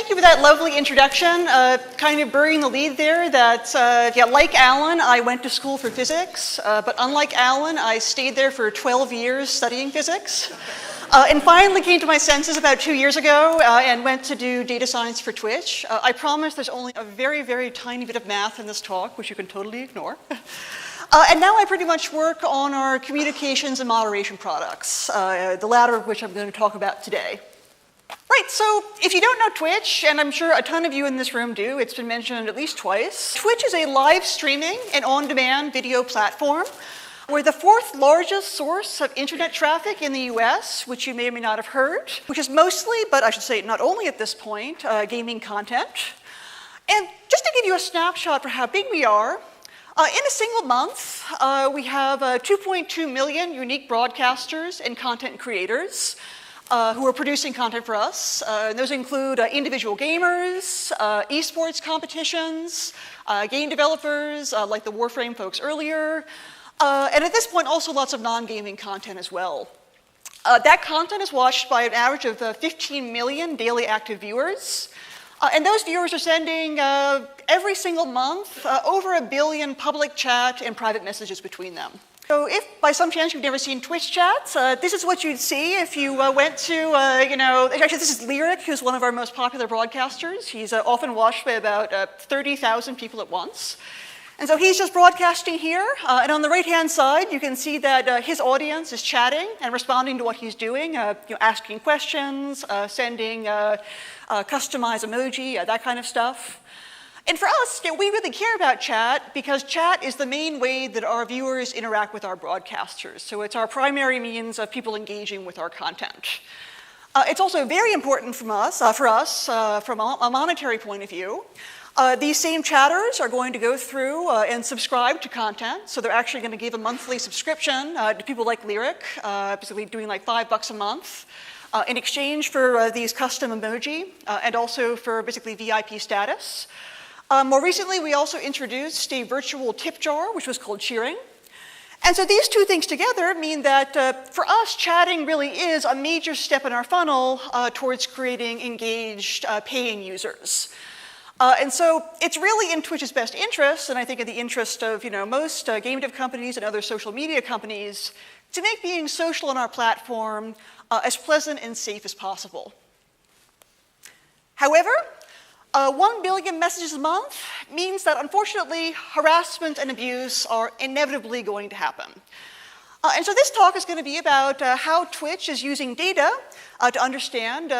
thank you for that lovely introduction. Kind of burying the lead there that, like Alan, I went to school for physics, but unlike Alan, I stayed there for 12 years studying physics, and finally came to my senses about 2 years ago and went to do data science for Twitch. I promise there's only a very, very tiny bit of math in this talk, which you can totally ignore. And now I pretty much work on our communications and moderation products, the latter of which I'm going to talk about today. Right, so if you don't know Twitch, and I'm sure a ton of you in this room do, it's been mentioned at least twice, Twitch is a live streaming and on-demand video platform. We're the fourth largest source of internet traffic in the US, which you may or may not have heard, which is mostly, but I should say not only at this point, gaming content. And just to give you a snapshot for how big we are, in a single month, we have 2.2 million unique broadcasters and content creators who are producing content for us. And those include individual gamers, esports competitions, game developers like the Warframe folks earlier, and at this point also lots of non-gaming content as well. That content is watched by an average of 15 million daily active viewers. And those viewers are sending every single month over 1 billion public chat and private messages between them. So if by some chance you've never seen Twitch chats, this is what you'd see if you went to, actually this is Lyric, who's one of our most popular broadcasters. He's often watched by about 30,000 people at once. And so he's just broadcasting here, and on the right-hand side, you can see that his audience is chatting and responding to what he's doing, asking questions, sending customized emoji, that kind of stuff. And for us, we really care about chat because chat is the main way that our viewers interact with our broadcasters. So it's our primary means of people engaging with our content. It's also very important from us, from a monetary point of view. These same chatters are going to go through and subscribe to content. So they're actually going to give a monthly subscription to people like Lyric, basically doing like $5 a month, in exchange for these custom emoji and also for basically VIP status. More recently, we also introduced a virtual tip jar, which was called Cheering. And so these two things together mean that for us, chatting really is a major step in our funnel towards creating engaged paying users. And so it's really in Twitch's best interest, and I think in the interest of most game dev companies and other social media companies, to make being social on our platform as pleasant and safe as possible. However, 1 billion messages a month means that, unfortunately, harassment and abuse are inevitably going to happen. And so this talk is going to be about how Twitch is using data to understand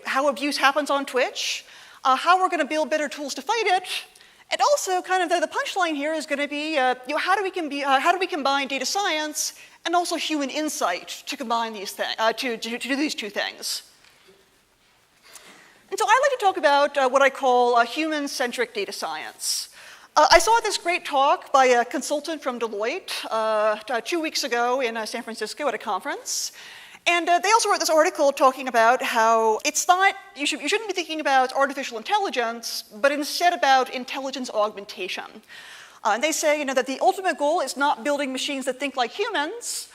how abuse happens on Twitch, how we're going to build better tools to fight it, and also kind of the punchline here is going to be how do we combine data science and also human insight to combine these things, to do these two things. And so I like to talk about what I call human-centric data science. I saw this great talk by a consultant from Deloitte 2 weeks ago in San Francisco at a conference. And they also wrote this article talking about how it's not, you shouldn't be thinking about artificial intelligence, but instead about intelligence augmentation. And they say that the ultimate goal is not building machines that think like humans,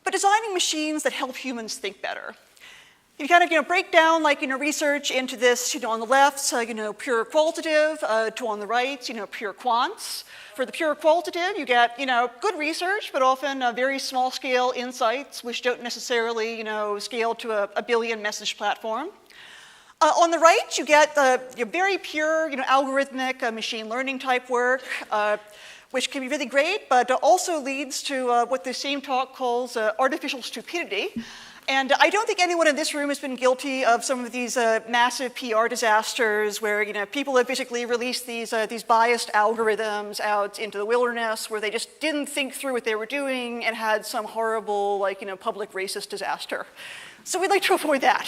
but designing machines that help humans think better. You kind of break down research into this, on the left, pure qualitative, to on the right, pure quants. For the pure qualitative, you get, good research, but often very small scale insights, which don't necessarily, scale to a billion message platform. On the right, you get the very pure, algorithmic machine learning type work, which can be really great, but also leads to what the same talk calls artificial stupidity. And I don't think anyone in this room has been guilty of some of these massive PR disasters where people have basically released these biased algorithms out into the wilderness where they just didn't think through what they were doing and had some horrible public racist disaster. So we'd like to avoid that.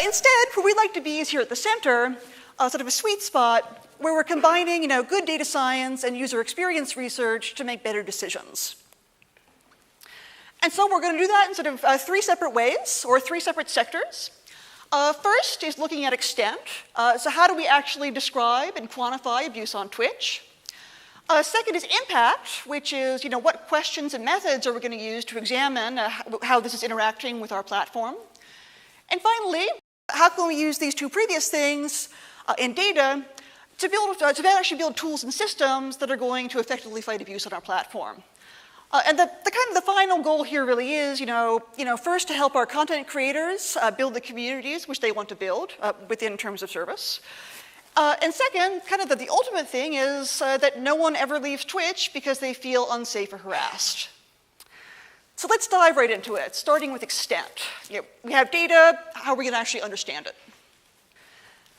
Instead, where we'd like to be is here at the center, sort of a sweet spot where we're combining good data science and user experience research to make better decisions. And so we're going to do that in sort of 3 separate ways, or 3 separate sectors. First is looking at extent. So how do we actually describe and quantify abuse on Twitch? Second is impact, which is what questions and methods are we going to use to examine how this is interacting with our platform. And finally, How can we use these two previous things in data to actually build tools and systems that are going to effectively fight abuse on our platform? And the final goal here really is, first to help our content creators build the communities which they want to build within terms of service. And second, the ultimate thing is that no one ever leaves Twitch because they feel unsafe or harassed. So let's dive right into it, starting with extent. We have data, how are we going to actually understand it?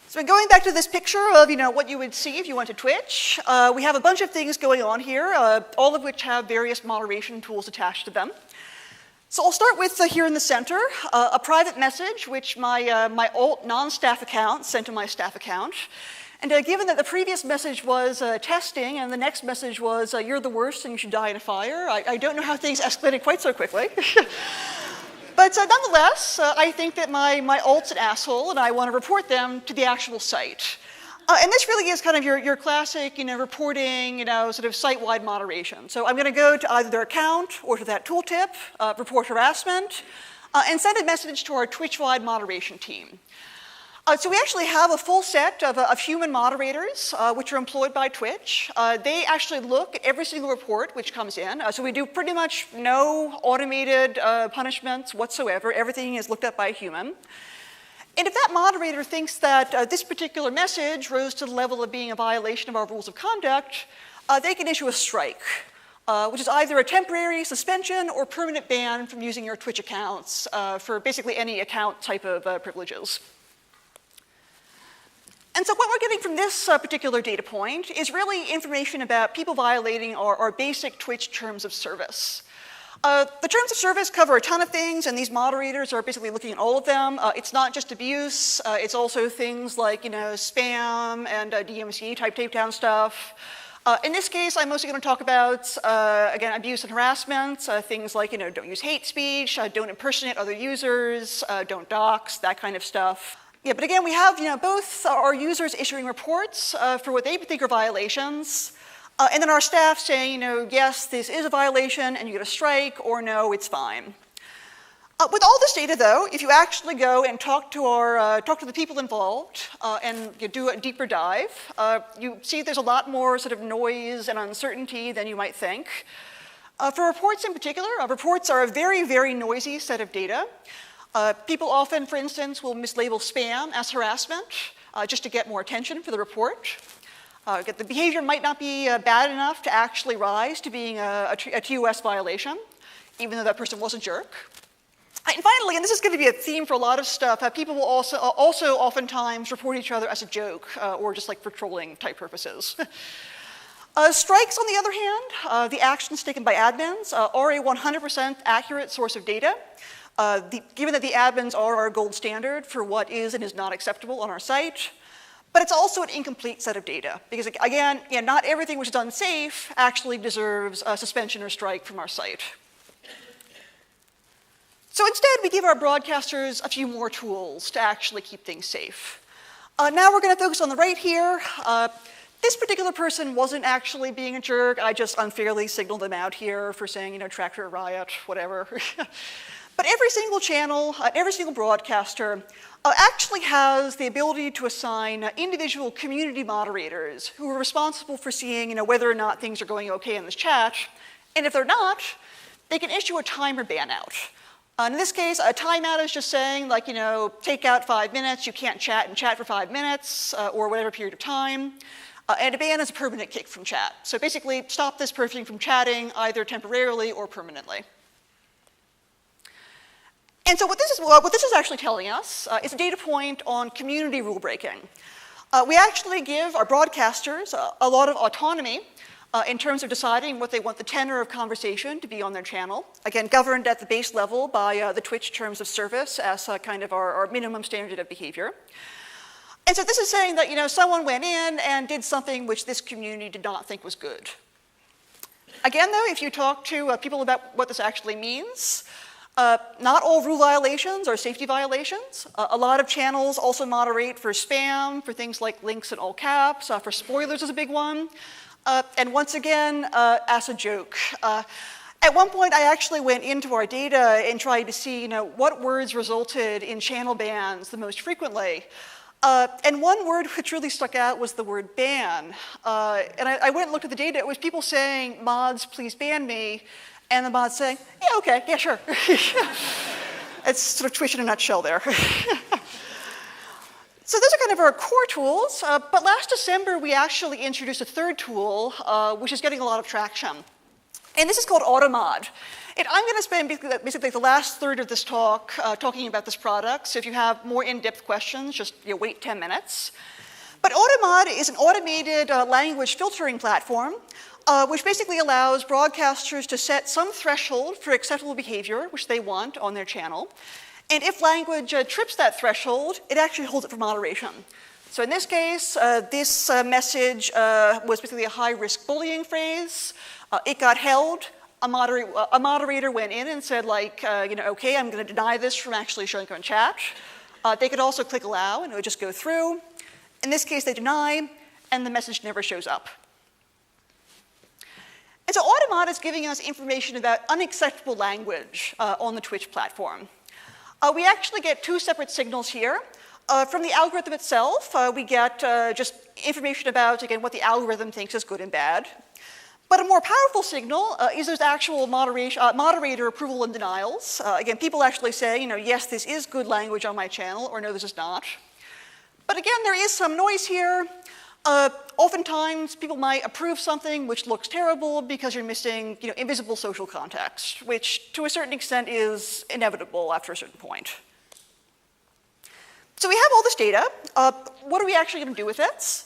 So going back to this picture of what you would see if you went to Twitch, we have a bunch of things going on here, all of which have various moderation tools attached to them. So I'll start with here in the center, a private message which my alt non-staff account sent to my staff account. And given that the previous message was testing and the next message was you're the worst and you should die in a fire, I don't know how things escalated quite so quickly. But nonetheless, I think that my alt's an asshole and I want to report them to the actual site. And this really is your classic, reporting, site-wide moderation. So I'm going to go to either their account or to that tooltip, report harassment, and send a message to our Twitch-wide moderation team. So we actually have a full set of human moderators, which are employed by Twitch. They actually look at every single report which comes in. So we do pretty much no automated punishments whatsoever. Everything is looked at by a human. And if that moderator thinks that this particular message rose to the level of being a violation of our rules of conduct, they can issue a strike, which is either a temporary suspension or permanent ban from using your Twitch accounts for basically any account type of privileges. And so what we're getting from this particular data point is really information about people violating our basic Twitch terms of service. The terms of service cover a ton of things, and these moderators are basically looking at all of them. It's not just abuse, it's also things like spam and DMCA type takedown stuff. In this case, I'm mostly going to talk about, again, abuse and harassment, things like, don't use hate speech, don't impersonate other users, don't dox, that kind of stuff. Yeah, but again, we have both our users issuing reports for what they think are violations, and then our staff saying, yes, this is a violation and you get a strike, or no, it's fine. With all this data, though, if you actually go and talk to the people involved and you do a deeper dive, you see there's a lot more noise and uncertainty than you might think. For reports in particular, reports are a very, very noisy set of data. People often, for instance, will mislabel spam as harassment just to get more attention for the report. The behavior might not be bad enough to actually rise to being a TOS violation, even though that person was a jerk. And finally, and this is going to be a theme for a lot of stuff, people will also oftentimes report each other as a joke or just for trolling type purposes. Strikes, on the other hand, the actions taken by admins are a 100% accurate source of data. Given that the admins are our gold standard for what is and is not acceptable on our site, but it's also an incomplete set of data because, again, not everything which is unsafe actually deserves a suspension or strike from our site. So instead, we give our broadcasters a few more tools to actually keep things safe. Now we're going to focus on the right here. This particular person wasn't actually being a jerk. I just unfairly signaled them out here for saying, tractor riot, whatever. But every single channel, every single broadcaster actually has the ability to assign individual community moderators who are responsible for seeing whether or not things are going okay in this chat. And if they're not, they can issue a timer ban out. In this case, a timeout is just saying, take out 5 minutes, you can't chat and chat for 5 minutes, or whatever period of time. And a ban is a permanent kick from chat. So basically, stop this person from chatting either temporarily or permanently. And so what this is actually telling us is a data point on community rule breaking. We actually give our broadcasters a lot of autonomy in terms of deciding what they want the tenor of conversation to be on their channel. Again, governed at the base level by the Twitch terms of service as our minimum standard of behavior. And so this is saying that someone went in and did something which this community did not think was good. Again, though, if you talk to people about what this actually means, not all rule violations are safety violations. A lot of channels also moderate for spam, for things like links in all caps, for spoilers is a big one. And once again, as a joke. And At one point, I actually went into our data and tried to see, what words resulted in channel bans the most frequently. And one word which really stuck out was the word ban. And I went and looked at the data. It was people saying, mods, please ban me. And the mods saying, yeah, okay, yeah, sure. It's sort of Twitch in a nutshell there. So those are kind of our core tools. But last December, we actually introduced a third tool, which is getting a lot of traction. And this is called AutoMod. And I'm going to spend basically the last third of this talk talking about this product. So if you have more in-depth questions, just wait 10 minutes. But AutoMod is an automated language filtering platform, which basically allows broadcasters to set some threshold for acceptable behavior, which they want on their channel. And if language trips that threshold, it actually holds it for moderation. So in this case, this message was basically a high-risk bullying phrase. It got held. A moderator went in and said, okay, I'm going to deny this from actually showing on chat. They could also click allow, and it would just go through. In this case, they deny, and the message never shows up. And so AutoMod is giving us information about unacceptable language on the Twitch platform. We actually get two separate signals here. From the algorithm itself, we get just information about, again, what the algorithm thinks is good and bad. But a more powerful signal is those actual moderator approval and denials. Again, people actually say, yes, this is good language on my channel, or no, this is not. But again, there is some noise here. Oftentimes, people might approve something which looks terrible because you're missing invisible social context, which to a certain extent is inevitable after a certain point. So we have all this data. What are we actually going to do with it?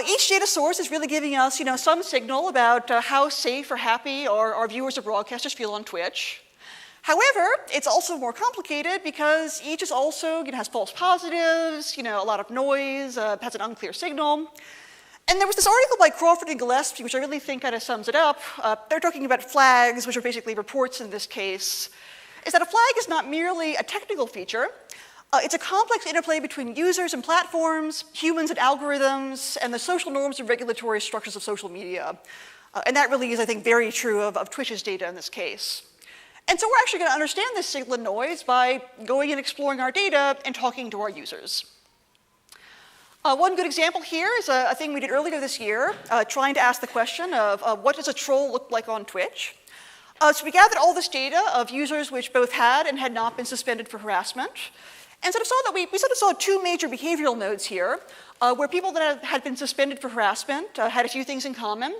Each data source is really giving us some signal about how safe or happy our viewers or broadcasters feel on Twitch. However, it's also more complicated because each is also has false positives, a lot of noise, has an unclear signal. And there was this article by Crawford and Gillespie, which I really think kind of sums it up. They're talking about flags, which are basically reports in this case, is that a flag is not merely a technical feature. It's a complex interplay between users and platforms, humans and algorithms, and the social norms and regulatory structures of social media. And that really is, I think, very true of Twitch's data in this case. And so we're actually going to understand this signal and noise by going and exploring our data and talking to our users. One good example here is a thing we did earlier this year, trying to ask the question of what does a troll look like on Twitch? So we gathered all this data of users which both had and had not been suspended for harassment. And sort of saw that we sort of saw two major behavioral nodes here, where people that had been suspended for harassment had a few things in common.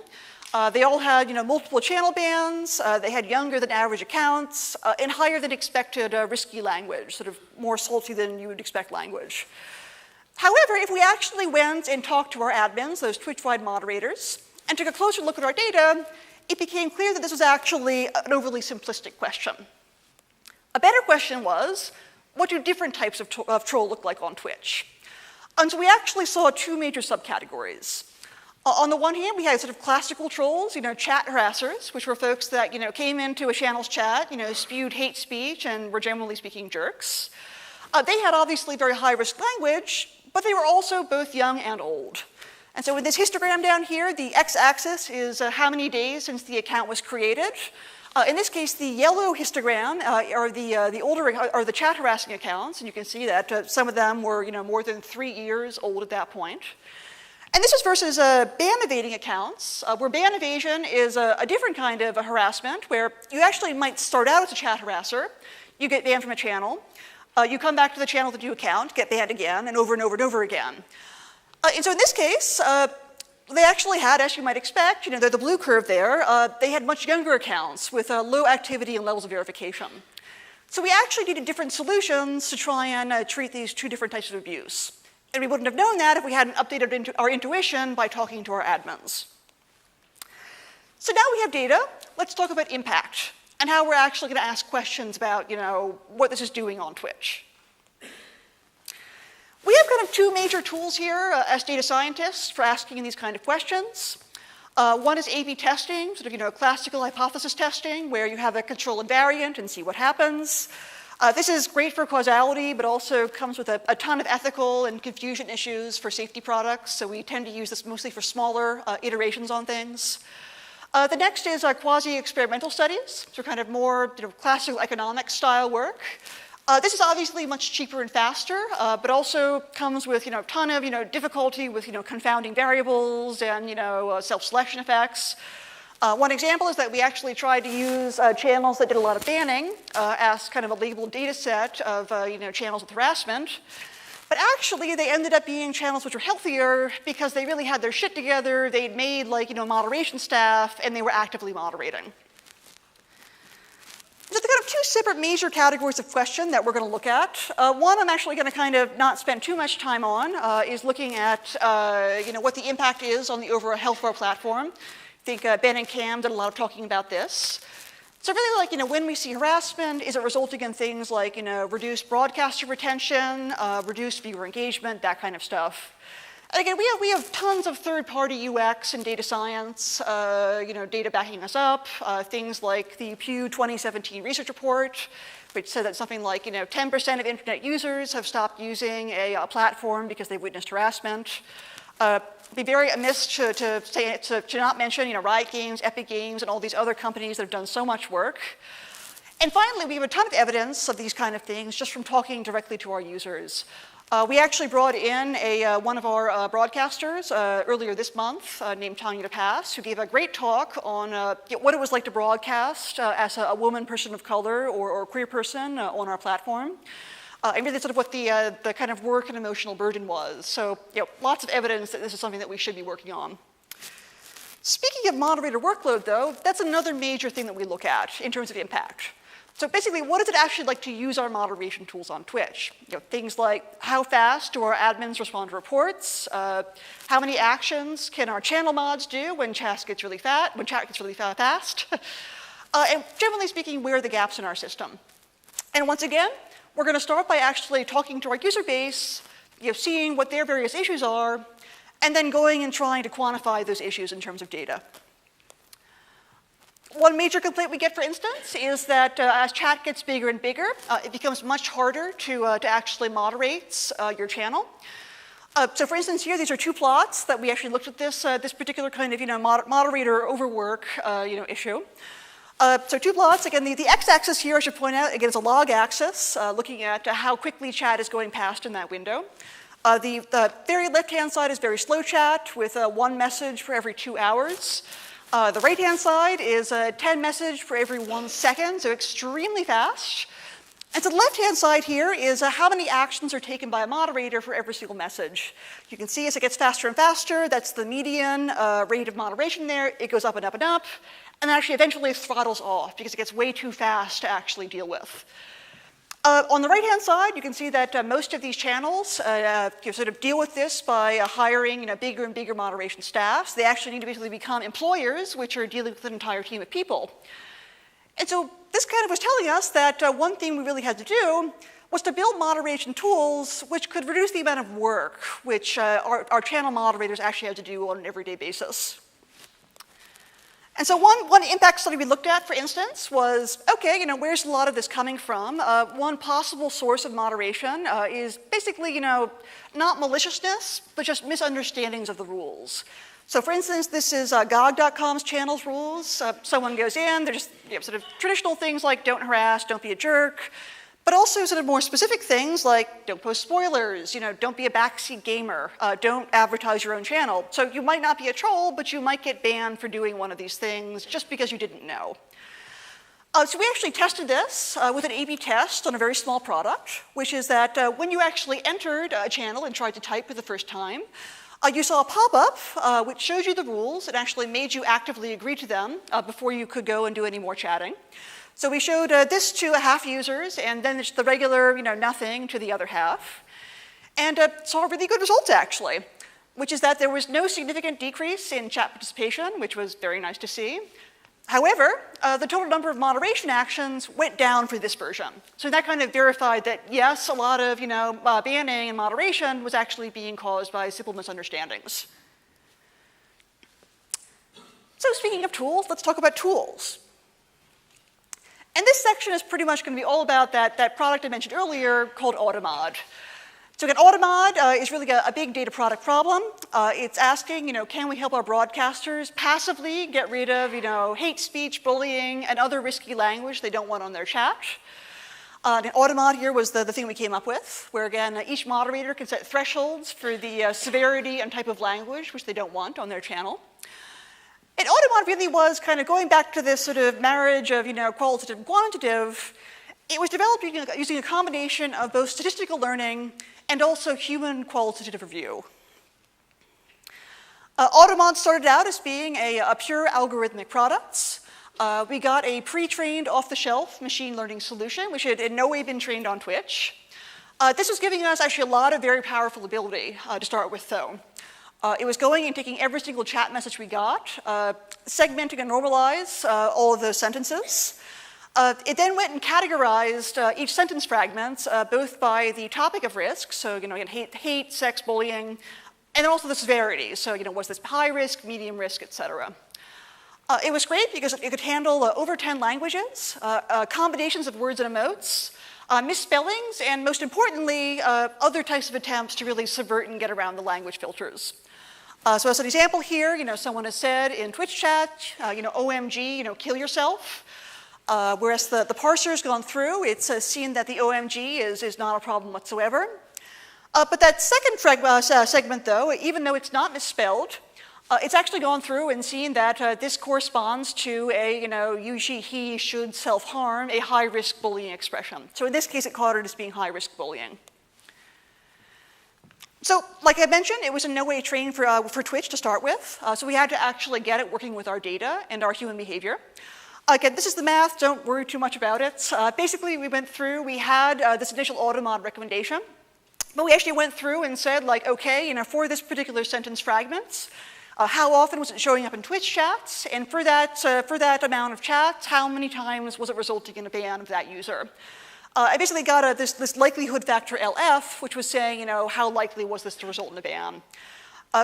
They all had multiple channel bans, they had younger than average accounts, and higher than expected risky language, sort of more salty than you would expect language. However, if we actually went and talked to our admins, those Twitch-wide moderators, and took a closer look at our data, it became clear that this was actually an overly simplistic question. A better question was, what do different types of troll look like on Twitch? And so we actually saw two major subcategories. On the one hand, we had sort of classical trolls, chat harassers, which were folks that, came into a channel's chat, spewed hate speech and were generally speaking jerks. They had obviously very high-risk language, but they were also both young and old. And so in this histogram down here, the x-axis is how many days since the account was created. In this case, the yellow histogram are the older are the chat harassing accounts, and you can see that some of them were more than 3 years old at that point. And this is versus ban evading accounts, where ban evasion is a different kind of a harassment, where you actually might start out as a chat harasser, you get banned from a channel, you come back to the channel with a new account, get banned again, and over and over and over again. And so in this case, they actually had, as you might expect, they're the blue curve there, they had much younger accounts with low activity and levels of verification. So we actually needed different solutions to try and treat these two different types of abuse. And we wouldn't have known that if we hadn't updated our intuition by talking to our admins. So now we have data. Let's talk about impact and how we're actually going to ask questions about, what this is doing on Twitch. We have kind of two major tools here as data scientists for asking these kind of questions. One is A/B testing, sort of, classical hypothesis testing, where you have a control invariant and see what happens. This is great for causality, but also comes with a ton of ethical and confusion issues for safety products, so we tend to use this mostly for smaller iterations on things. The next is quasi experimental studies, so kind of more classical economic style work. This is obviously much cheaper and faster, but also comes with a ton of difficulty with confounding variables and self-selection effects. One example is that we actually tried to use channels that did a lot of banning as kind of a labeled data set of channels with harassment. But actually, they ended up being channels which were healthier because they really had their shit together. They'd made moderation staff, and they were actively moderating. So there are kind of two separate major categories of question that we're going to look at. One I'm actually going to kind of not spend too much time on is looking at what the impact is on the overall health of our platform. I think Ben and Cam did a lot of talking about this. So really, when we see harassment, is it resulting in things like, reduced broadcaster retention, reduced viewer engagement, that kind of stuff. And again, we have tons of third-party UX and data science, data backing us up. Things like the Pew 2017 research report, which said that something like, 10% of internet users have stopped using a platform because they witnessed harassment. It'd be very amiss to not mention, Riot Games, Epic Games, and all these other companies that have done so much work. And finally, we have a ton of evidence of these kind of things just from talking directly to our users. We actually brought in one of our broadcasters earlier this month named Tanya DePass, who gave a great talk on what it was like to broadcast as a woman, person of color, or queer person on our platform. And really sort of what the kind of work and emotional burden was. So lots of evidence that this is something that we should be working on. Speaking of moderator workload, though, that's another major thing that we look at in terms of impact. So basically, what is it actually like to use our moderation tools on Twitch? Things like how fast do our admins respond to reports? How many actions can our channel mods do when chat gets really fast? And generally speaking, where are the gaps in our system? And once again, we're going to start by actually talking to our user base, seeing what their various issues are, and then going and trying to quantify those issues in terms of data. One major complaint we get, for instance, is that as chat gets bigger and bigger, it becomes much harder to actually moderate your channel. So for instance, here, these are two plots that we actually looked at this particular kind of moderator overwork issue. So two plots. Again, the x-axis here, I should point out, again, is a log axis, looking at how quickly chat is going past in that window. The very left-hand side is very slow chat with one message for every 2 hours. The right-hand side is 10 messages for every 1 second, so extremely fast. And so the left-hand side here is how many actions are taken by a moderator for every single message. You can see as it gets faster and faster, that's the median rate of moderation there. It goes up and up and up, and then actually eventually throttles off because it gets way too fast to actually deal with. On the right-hand side, you can see that most of these channels sort of deal with this by hiring bigger and bigger moderation staffs. They actually need to basically become employers, which are dealing with an entire team of people. And so this kind of was telling us that one thing we really had to do was to build moderation tools which could reduce the amount of work which our channel moderators actually have to do on an everyday basis. And so one impact study we looked at, for instance, was, okay, where's a lot of this coming from? One possible source of moderation is basically, not maliciousness, but just misunderstandings of the rules. So for instance, this is GOG.com's channels rules. Someone goes in, they're just sort of traditional things like don't harass, don't be a jerk, but also sort of more specific things like don't post spoilers, don't be a backseat gamer, don't advertise your own channel. So you might not be a troll, but you might get banned for doing one of these things just because you didn't know. So we actually tested this with an A/B test on a very small product, which is that when you actually entered a channel and tried to type for the first time, you saw a pop-up which showed you the rules and actually made you actively agree to them before you could go and do any more chatting. So we showed this to half users, and then it's the regular, nothing to the other half. And saw really good results, actually, which is that there was no significant decrease in chat participation, which was very nice to see. However, the total number of moderation actions went down for this version. So that kind of verified that, yes, a lot of, banning and moderation was actually being caused by simple misunderstandings. So speaking of tools, let's talk about tools. And this section is pretty much going to be all about that product I mentioned earlier called Automod. So again, Automod is really a big data product problem. It's asking, can we help our broadcasters passively get rid of, hate speech, bullying, and other risky language they don't want on their chat? And Automod here was the thing we came up with, where again, each moderator can set thresholds for the severity and type of language which they don't want on their channel. And Automod really was kind of going back to this sort of marriage of, qualitative and quantitative. It was developed using a combination of both statistical learning and also human qualitative review. Automod started out as being a pure algorithmic product. We got a pre-trained, off-the-shelf machine learning solution, which had in no way been trained on Twitch. This was giving us actually a lot of very powerful ability to start with, though. It was going and taking every single chat message we got, segmenting and normalize all of those sentences. It then went and categorized each sentence fragment, both by the topic of risk, so again, hate, sex, bullying, and then also the severity. So was this high risk, medium risk, et cetera. It was great because it could handle over 10 languages, combinations of words and emotes, misspellings, and most importantly, other types of attempts to really subvert and get around the language filters. So as an example here, someone has said in Twitch chat, OMG, kill yourself. Whereas the parser's gone through, it's seen that the OMG is not a problem whatsoever. But that second segment, though, even though it's not misspelled, it's actually gone through and seen that this corresponds to a, you, she, he should self-harm, a high-risk bullying expression. So in this case, it caught it as being high-risk bullying. So, like I mentioned, it was in no way trained for Twitch to start with. So we had to actually get it working with our data and our human behavior. Again, this is the math, don't worry too much about it. Basically, we went through, we had this initial Automod recommendation, but we actually went through and said, like, okay, for this particular sentence fragment, how often was it showing up in Twitch chats? And for that amount of chats, how many times was it resulting in a ban of that user? I basically got this likelihood factor LF, which was saying, how likely was this to result in a ban?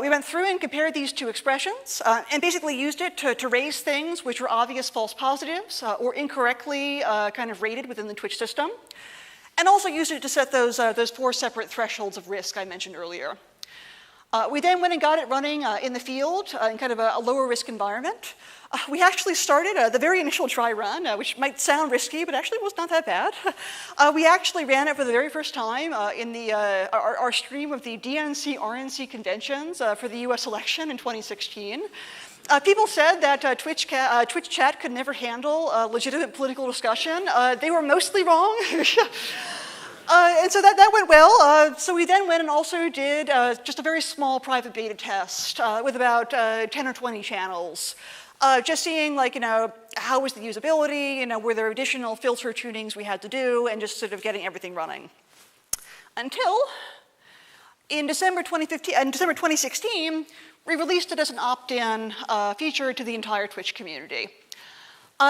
We went through and compared these two expressions and basically used it to raise things which were obvious false positives or incorrectly kind of rated within the Twitch system, and also used it to set those 4 separate thresholds of risk I mentioned earlier. We then went and got it running in the field in kind of a lower risk environment. We actually started the very initial try run, which might sound risky, but actually was not that bad. We actually ran it for the very first time in our stream of the DNC-RNC conventions for the US election in 2016. People said that Twitch chat could never handle legitimate political discussion. They were mostly wrong. And so that went well. So we then went and also did just a very small private beta test with about 10 or 20 channels. Just seeing, like, how was the usability, were there additional filter tunings we had to do, and just sort of getting everything running. Until in December 2016, we released it as an opt-in feature to the entire Twitch community.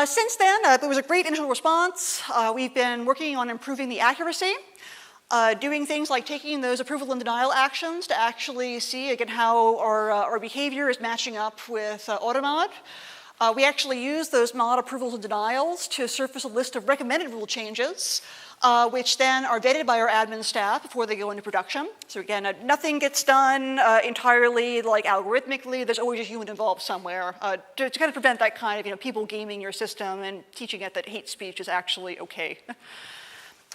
Since then, there was a great initial response. We've been working on improving the accuracy, doing things like taking those approval and denial actions to actually see, again, how our behavior is matching up with Automod. We actually use those mod approvals and denials to surface a list of recommended rule changes, which then are vetted by our admin staff before they go into production. So again, nothing gets done entirely like algorithmically. There's always a human involved somewhere to kind of prevent that kind of people gaming your system and teaching it that hate speech is actually okay.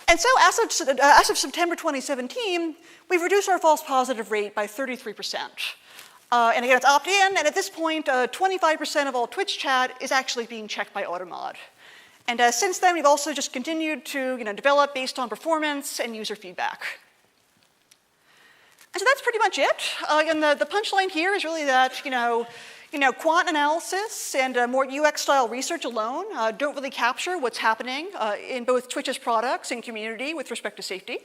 And so as of September 2017, we've reduced our false positive rate by 33%. And again, it's opt-in, and at this point, 25% of all Twitch chat is actually being checked by Automod. And since then, we've also just continued to develop based on performance and user feedback. And so that's pretty much it. And the punchline here is really that quant analysis and more UX-style research alone don't really capture what's happening in both Twitch's products and community with respect to safety.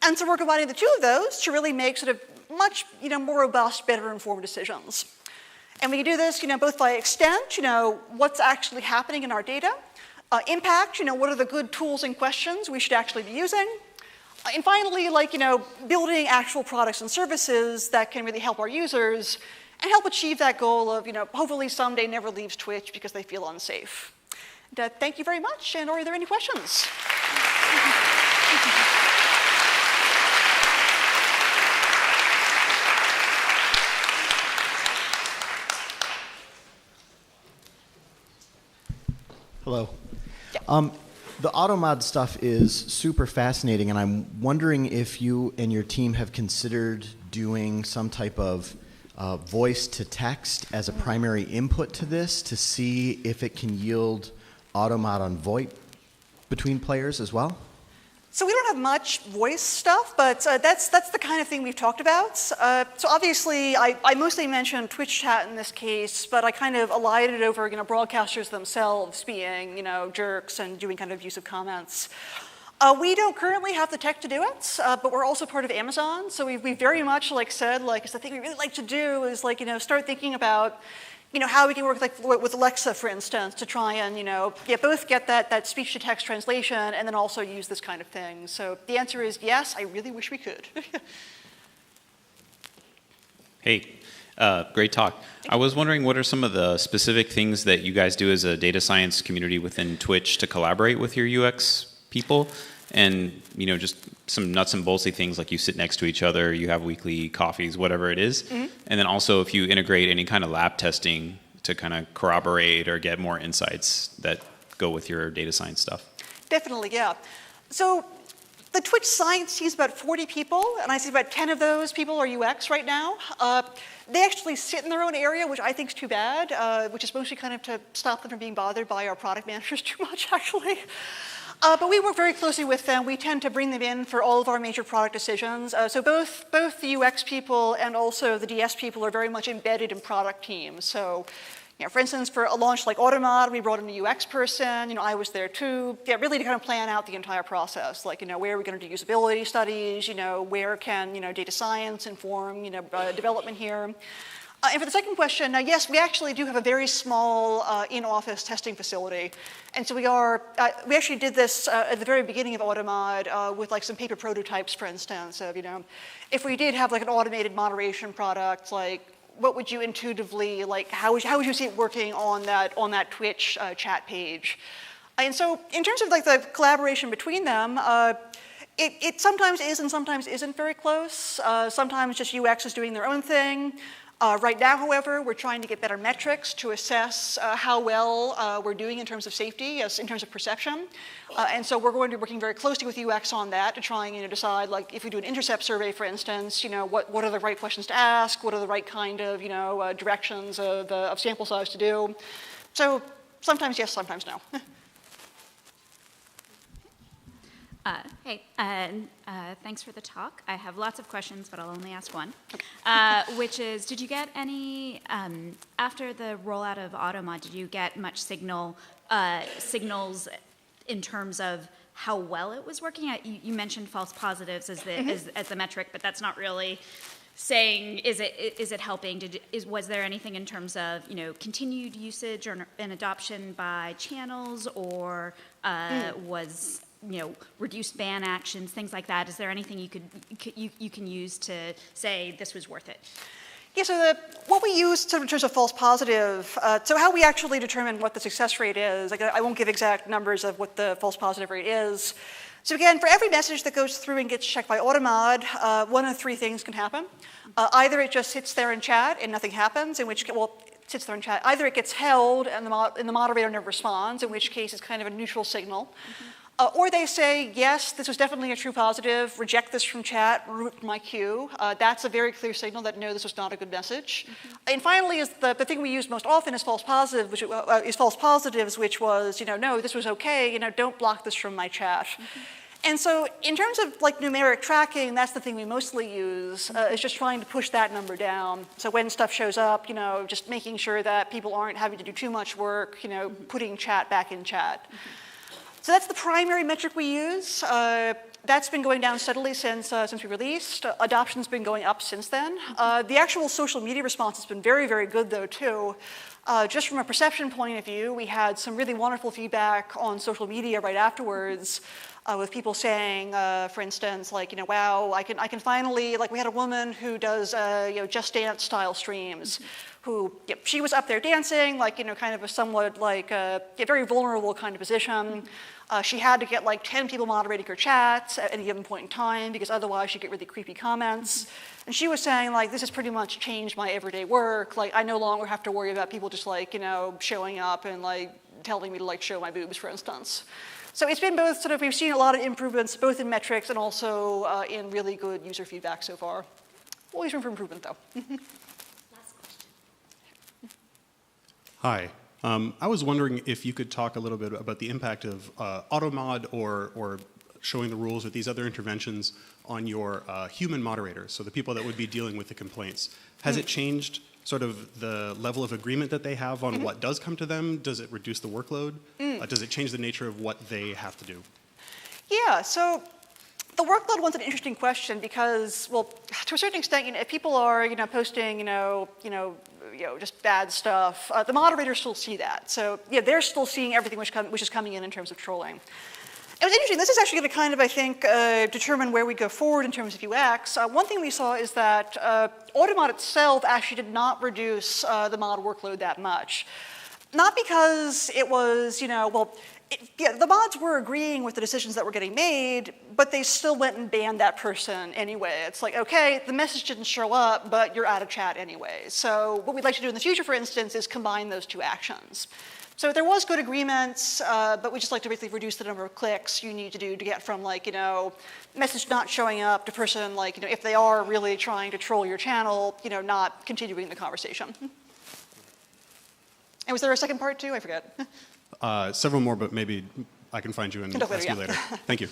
And so we're combining the two of those to really make sort of much more robust, better informed decisions. And we can do this both by extent, what's actually happening in our data, impact, what are the good tools and questions we should actually be using, and finally, building actual products and services that can really help our users and help achieve that goal of, hopefully someday never leaves Twitch because they feel unsafe. And, thank you very much, and are there any questions? Hello. Yeah. The AutoMod stuff is super fascinating, and I'm wondering if you and your team have considered doing some type of voice to text as a primary input to this to see if it can yield AutoMod on VoIP between players as well? So we don't have much voice stuff, but that's the kind of thing we've talked about. So obviously, I mostly mentioned Twitch chat in this case, but I kind of allied it over, broadcasters themselves being, jerks and doing kind of abusive comments. We don't currently have the tech to do it, but we're also part of Amazon, so we very much said, it's the thing we really like to do is start thinking about how we can work with Alexa, for instance, to try and, both get that speech-to-text translation and then also use this kind of thing. So the answer is yes, I really wish we could. Hey, great talk. I was wondering what are some of the specific things that you guys do as a data science community within Twitch to collaborate with your UX people? And, just some nuts and boltsy things like you sit next to each other, you have weekly coffees, whatever it is. Mm-hmm. And then also if you integrate any kind of lab testing to kind of corroborate or get more insights that go with your data science stuff. Definitely, yeah. So the Twitch science team is about 40 people, and I see about 10 of those people are UX right now. They actually sit in their own area, which I think is too bad, which is mostly kind of to stop them from being bothered by our product managers too much, actually. But we work very closely with them. We tend to bring them in for all of our major product decisions. So both the UX people and also the DS people are very much embedded in product teams. So, for instance, for a launch like AutoMod, we brought in a UX person. I was there too. Yeah, really to kind of plan out the entire process. Where are we going to do usability studies? Where can data science inform development here? And for the second question, yes, we actually do have a very small in-office testing facility. And so we actually did this at the very beginning of AutoMod with some paper prototypes, for instance, of, if we did have an automated moderation product, what would you intuitively, how would you see it working on that Twitch chat page? And so in terms of the collaboration between them, it sometimes is and sometimes isn't very close. Sometimes just UX is doing their own thing. Right now, however, we're trying to get better metrics to assess how well we're doing in terms of safety, in terms of perception. And so we're going to be working very closely with UX on that to try and decide, if we do an intercept survey, for instance, what are the right questions to ask, what are the right kind of directions of sample size to do. So sometimes yes, sometimes no. Hey, thanks for the talk. I have lots of questions, but I'll only ask one, which is, did you get any, after the rollout of AutoMod, did you get much signals in terms of how well it was working? You mentioned false positives as the metric, but that's not really saying, is it helping? Was there anything in terms of, continued usage and adoption by channels, or was reduced ban actions, things like that? Is there anything you can use to say this was worth it? Yeah, so what we use in terms of false positive, so how we actually determine what the success rate is, I won't give exact numbers of what the false positive rate is. So again, for every message that goes through and gets checked by AutoMod, one of three things can happen. Either it just sits there in chat and nothing happens, in which case, it sits there in chat. Either it gets held and the moderator never responds, in which case it's kind of a neutral signal. Mm-hmm. Or they say, yes, this was definitely a true positive, reject this from chat, root my queue. That's a very clear signal that no, this was not a good message. Mm-hmm. And finally, is the thing we use most often is false positives, which was, no, this was okay, don't block this from my chat. Mm-hmm. And so in terms of numeric tracking, that's the thing we mostly use, is just trying to push that number down. So when stuff shows up, just making sure that people aren't having to do too much work, putting chat back in chat. Mm-hmm. So that's the primary metric we use. That's been going down steadily since we released. Adoption's been going up since then. The actual social media response has been very, very good, though, too. Just from a perception point of view, we had some really wonderful feedback on social media right afterwards, with people saying, for instance, wow, I can finally, we had a woman who does, Just Dance style streams, who, she was up there dancing, kind of a somewhat, a very vulnerable kind of position. She had to get 10 people moderating her chats at any given point in time, because otherwise she'd get really creepy comments. And she was saying, this has pretty much changed my everyday work. I no longer have to worry about people just showing up and telling me to like show my boobs, for instance. So it's been both sort of, we've seen a lot of improvements both in metrics and also in really good user feedback so far. Always room for improvement though. Last question. Hi. I was wondering if you could talk a little bit about the impact of automod or showing the rules or these other interventions on your human moderators, so the people that would be dealing with the complaints. Has it changed sort of the level of agreement that they have on what does come to them? Does it reduce the workload? Does it change the nature of what they have to do? Yeah, so the workload one's an interesting question because, well, to a certain extent, if people are, posting, just bad stuff, the moderators still see that. So, yeah, they're still seeing everything which is coming in terms of trolling. It was interesting. This is actually going to kind of, I think, determine where we go forward in terms of UX. One thing we saw is that Automod itself actually did not reduce the mod workload that much. Not because it was, the mods were agreeing with the decisions that were getting made, but they still went and banned that person anyway. It's like, okay, the message didn't show up, but you're out of chat anyway. So what we'd like to do in the future, for instance, is combine those two actions. So there was good agreements, but we just like to basically reduce the number of clicks you need to do to get from message not showing up to person if they are really trying to troll your channel, not continuing the conversation. And was there a second part too? I forget. Several more, but maybe I can find you and ask you later. Thank you.